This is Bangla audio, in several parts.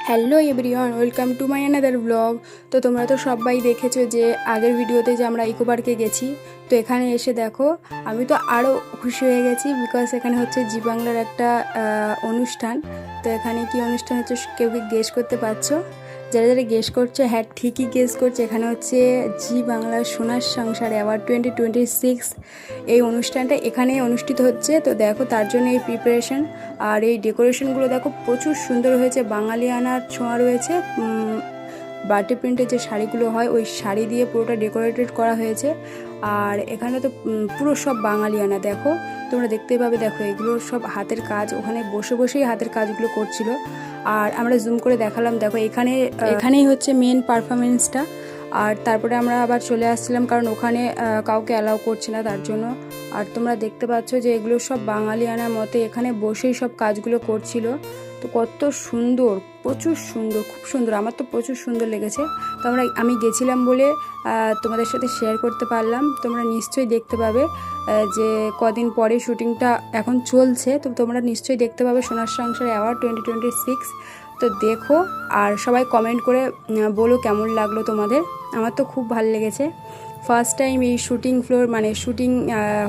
Hello everyone, welcome to my another blog. তো তোমরা তো সবাই দেখেছো যে আগের ভিডিওতে যে আমরা ইকো পার্কে গেছি। তো এখানে এসে দেখো আমি তো আরও খুশি হয়ে গেছি, বিকজ এখানে হচ্ছে জি বাংলার একটা অনুষ্ঠান। তো এখানে কি অনুষ্ঠান হচ্ছে কেউ কি গেস করতে পারছো? যারা যারা গেস করছে, হ্যাঁ ঠিকই গেস করছে, এখানে হচ্ছে জি বাংলার সোনার সংসার অ্যাওয়ার্ড 2026 এই অনুষ্ঠানটা এখানেই অনুষ্ঠিত হচ্ছে। তো দেখো তার জন্য এই প্রিপারেশন আর এই ডেকোরেশনগুলো দেখো প্রচুর সুন্দর হয়েছে, বাঙালিয়ানার ছোঁয়া রয়েছে। বাটি প্রিন্টের যে শাড়িগুলো হয় ওই শাড়ি দিয়ে পুরোটা ডেকোরেটেড করা হয়েছে। আর এখানে তো পুরো সব বাঙালিয়ানা, দেখো তোমরা দেখতেই পাবে। দেখো এগুলো সব হাতের কাজ, ওখানে বসে বসেই হাতের কাজগুলো করছিল। আর আমরা জুম করে দেখালাম, দেখো এখানেই হচ্ছে মেন পারফরমেন্সটা। আর তারপরে আমরা আবার চলে আসছিলাম, কারণ ওখানে কাউকে অ্যালাউ করছে না তার জন্য। আর তোমরা দেখতে পাচ্ছ যে এগুলো সব বাঙালিয়ানার মতে এখানে বসেই সব কাজগুলো করছিল। তো কত সুন্দর, প্রচুর সুন্দর, খুব সুন্দর, আমার তো প্রচুর সুন্দর লেগেছে। তো আমি গেছিলাম বলে তোমাদের সাথে শেয়ার করতে পারলাম। তোমরা নিশ্চয়ই দেখতে পাবে যে কদিন পরে শুটিংটা এখন চলছে, তো তোমরা নিশ্চয়ই দেখতে পাবে সোনার সংসার অ্যাওয়ার্ড 2026। তো দেখো আর সবাই কমেন্ট করে বলো কেমন লাগলো তোমাদের। আমার তো খুব ভালো লেগেছে। ফার্স্ট টাইম এই শুটিং ফ্লোর, মানে শুটিং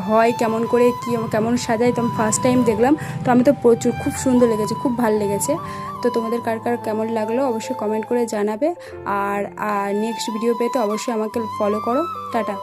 হয় কেমন করে, কেমন সাজায়, তো আমি ফার্স্ট টাইম দেখলাম। তো আমি তো প্রচুর, খুব সুন্দর লেগেছে, খুব ভালো লেগেছে। তো তোমাদের কার কার কেমন লাগলো অবশ্যই কমেন্ট করে জানাবে। আর নেক্সট ভিডিও পেতে অবশ্যই আমাকে ফলো করো। টাটা।